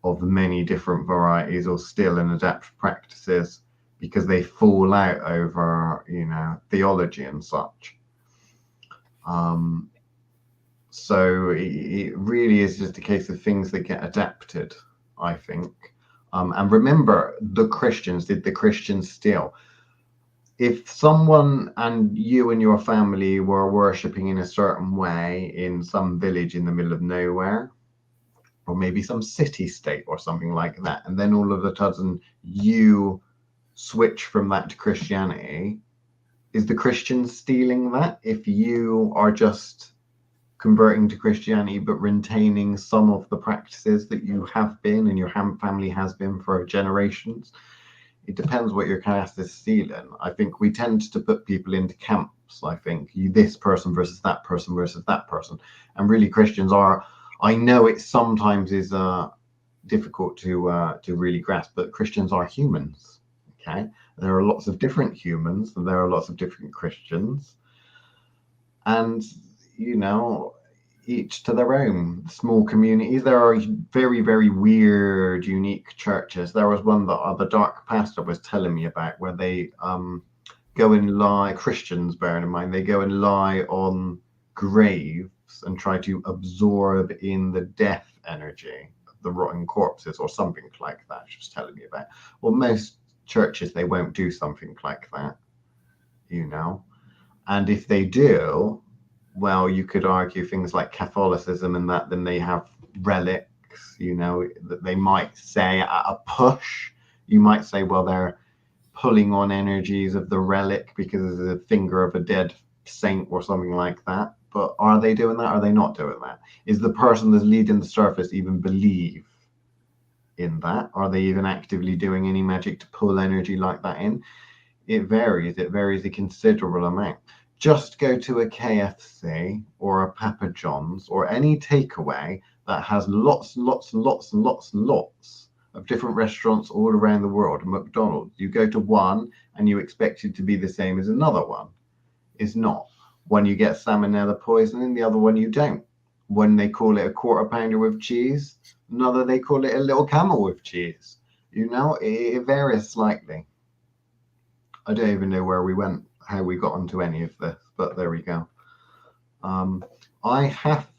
of many different varieties or still and adapt practices because they fall out over, you know, theology and such. So it really is just a case of things that get adapted, I think. And remember, did the Christians steal? If someone and you and your family were worshipping in a certain way in some village in the middle of nowhere, or maybe some city state or something like that, and then all of a sudden you switch from that to Christianity, is the Christian stealing that if you are just converting to Christianity but retaining some of the practices that you have been and your family has been for generations? It depends what your caste is stealing. I think we tend to put people into camps. I think this person versus that person versus that person. And really Christians are, I know it sometimes is difficult to really grasp, but Christians are humans. Okay. There are lots of different humans and there are lots of different Christians. And, you know, each to their own. Small communities. There are very, very weird, unique churches. There was one that the dark pastor was telling me about where they go and lie, Christians bearing in mind, they go and lie on graves and try to absorb in the death energy of the rotten corpses or something like that. She was telling me about. Well, most churches, they won't do something like that, you know. And if they do, well, you could argue things like Catholicism and that, then they have relics, you know, that they might say at a push, you might say, well, they're pulling on energies of the relic because it's a finger of a dead saint or something like that. But are they doing that? Are they not doing that? Is the person that's leading the service even believe in that? Are they even actively doing any magic to pull energy like that in? It varies. It varies a considerable amount. Just go to a KFC or a Papa John's or any takeaway that has lots of different restaurants all around the world. McDonald's, you go to one and you expect it to be the same as another one. It's not. One you get salmonella poisoning, the other one you don't. One they call it a quarter pounder with cheese, another they call it a little camel with cheese. You know, it varies slightly. I don't even know where we went, how we got onto any of this, but there we go. I have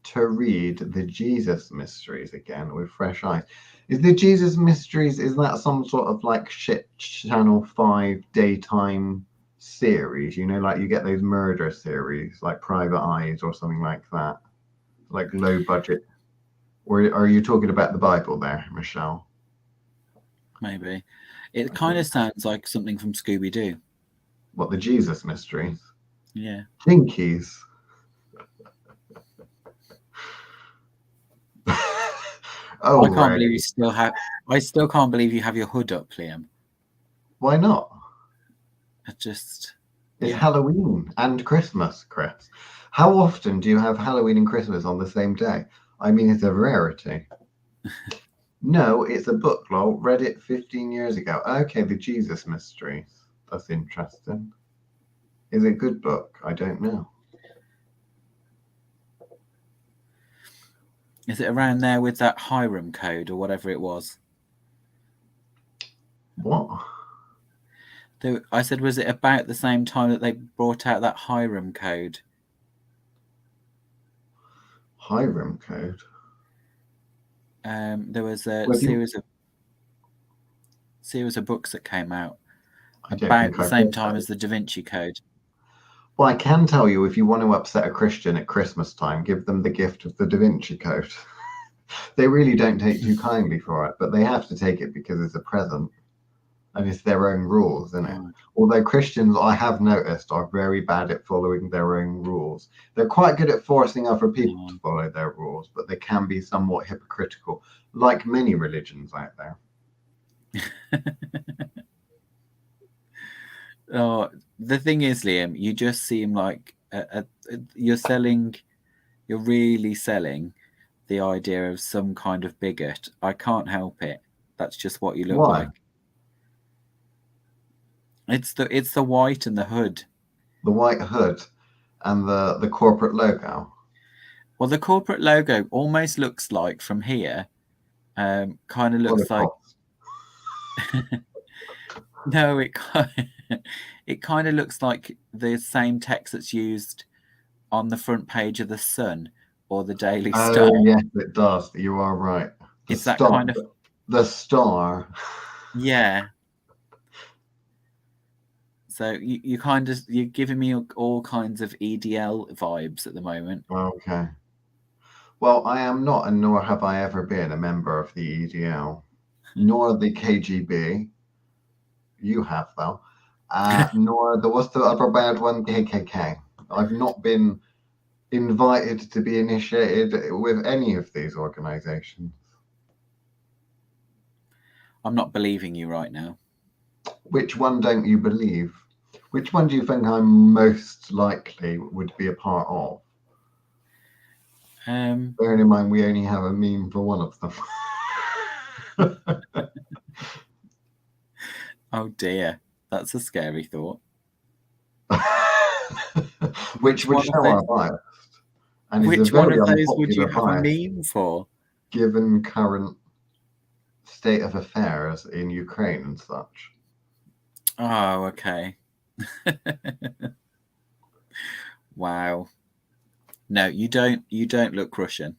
to read the Jesus Mysteries again with fresh eyes. Is the Jesus Mysteries, is that some sort of like shit Channel 5 daytime series? You know, like you get those murder series like Private Eyes or something like that, like low budget. Or are you talking about the Bible there, Michelle? Maybe. It kind of sounds like something from Scooby-Doo. What, the Jesus Mysteries? Yeah. Jinkies. Oh, I can't believe you still have. I still can't believe you have your hood up, Liam. Why not? It's Halloween and Christmas, Chris. How often do you have Halloween and Christmas on the same day? I mean, it's a rarity. No, it's a book, lol. Read it 15 years ago. Okay, the Jesus Mysteries. That's interesting. Is it a good book? I don't know. Is it around there with that Hiram code or whatever it was? What? I said, was it about the same time that they brought out that Hiram code? Hiram code? There was a series of books that came out about the same time as the Da Vinci Code. Well, I can tell you, if you want to upset a Christian at Christmas time, give them the gift of the Da Vinci Code. They really don't take too kindly for it, but they have to take it because it's a present. And it's their own rules, isn't it? Although Christians, I have noticed, are very bad at following their own rules. They're quite good at forcing other people to follow their rules, but they can be somewhat hypocritical, like many religions out there. Oh, the thing is, Liam, you just seem like you're really selling the idea of some kind of bigot. I can't help it. That's just what you look like. It's the white and the hood. The white hood and the corporate logo. Well, the corporate logo almost looks like from here. Kind of looks like. No, it kind of looks like the same text that's used on the front page of the Sun or the Daily Star. Oh, yes, it does. You are right. It's that kind of the star. Yeah. So you're giving me all kinds of EDL vibes at the moment. Okay. Well, I am not, and nor have I ever been, a member of the EDL, nor the KGB. You have, though. Nor what's the other bad one? KKK. I've not been invited to be initiated with any of these organizations. I'm not believing you right now. Which one don't you believe? Which one do you think I'm most likely would be a part of? Bearing in mind we only have a meme for one of them. Oh dear, that's a scary thought. Which would show our bias. And Which it's a one very of those would you unpopular have a bias, meme for? given current state of affairs in Ukraine and such. Oh, okay. Wow. No, you don't look Russian.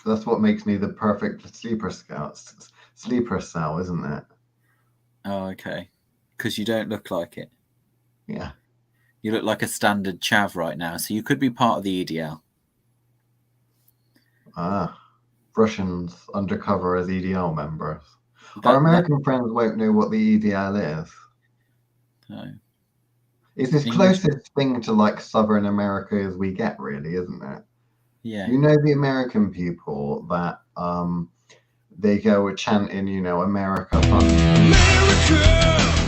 That's what makes me the perfect sleeper cell, isn't it? Oh, okay. Because you don't look like it. Yeah. You look like a standard chav right now, so you could be part of the EDL. Russians undercover as EDL members. Our American friends won't know what the EDL is. No. It's as closest thing to like Southern America as we get, really, isn't it? Yeah. You know the American people that they go chanting, you know, America. America,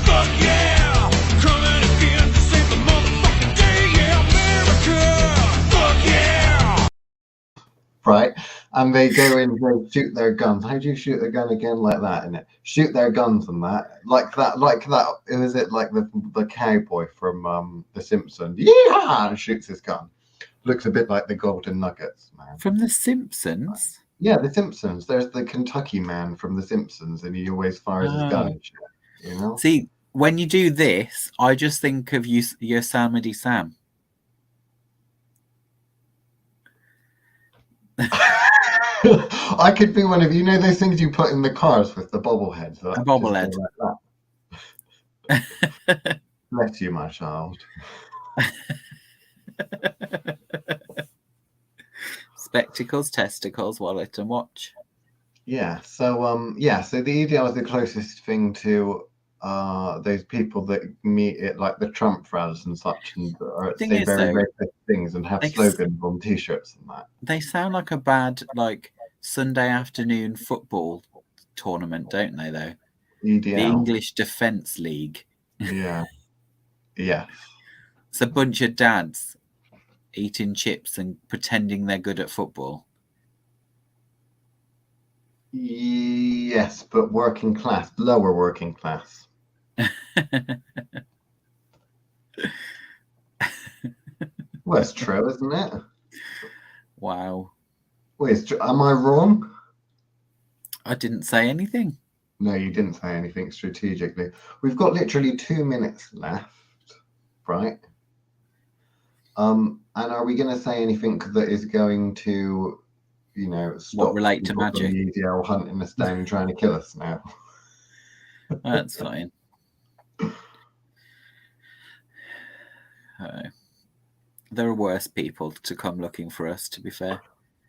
fuck yeah! Coming again to save the motherfucking day, yeah! America, fuck yeah! Right? And they go in, they shoot their guns. How do you shoot a gun again? Like that, innit? Shoot their guns and that. Like that. Who is it? Like the cowboy from The Simpsons. Yeah! And shoots his gun. Looks a bit like the Golden Nuggets, man. From The Simpsons? Yeah, The Simpsons. There's the Kentucky man from The Simpsons, and he always fires his gun and shit, you know? See, when you do this, I just think of Yosemite Sam. I could be one of you know those things you put in the cars with the bobbleheads. A bobblehead. Like that. Bless you, my child. Spectacles, testicles, wallet, and watch. Yeah. So so the EDL is the closest thing to those people that meet at like the Trump rallies and such, and say very racist things and have slogans on T-shirts and that. They sound like a bad like Sunday afternoon football tournament, don't they? Though EDL. The English Defence League. Yeah. Yeah. It's a bunch of dads eating chips and pretending they're good at football. Yes, but working class, lower working class. Well, it's true, isn't it? Wow. Wait, am I wrong? I didn't say anything. No, you didn't say anything strategically. We've got literally 2 minutes left, right? And are we going to say anything that is going to, you know, stop relate to magic? The EDL hunting us down and trying to kill us now. That's fine. There are worse people to come looking for us, to be fair.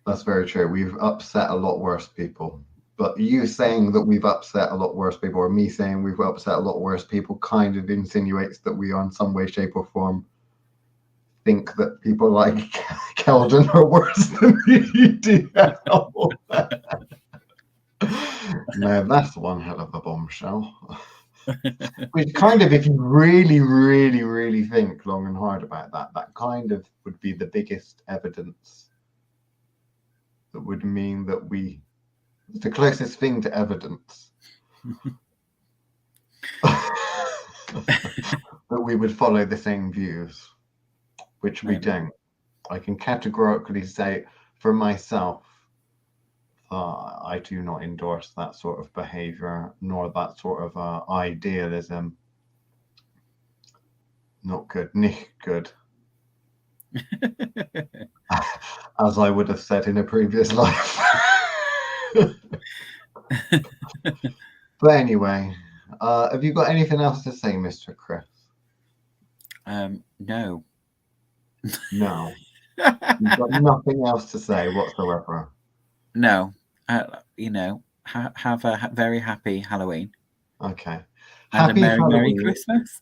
That's very true. We've upset a lot worse people. But you saying that we've upset a lot worse people, or me saying we've upset a lot worse people, kind of insinuates that we are in some way, shape, or form think that people like Keldon are worse than the EDL. No, that's one hell of a bombshell. Which kind of, if you really, really, really think long and hard about that, that kind of would be the biggest evidence that would mean that it's the closest thing to evidence that we would follow the same views, which we don't. I can categorically say for myself, I do not endorse that sort of behavior, nor that sort of idealism. Not good, nicht good. As I would have said in a previous life. But anyway, have you got anything else to say, Mr. Chris? No. No. You've got nothing else to say whatsoever. No. You know, have a very happy Halloween. Okay. And Happy Merry Christmas.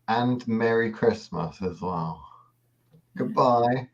And Merry Christmas as well. Goodbye.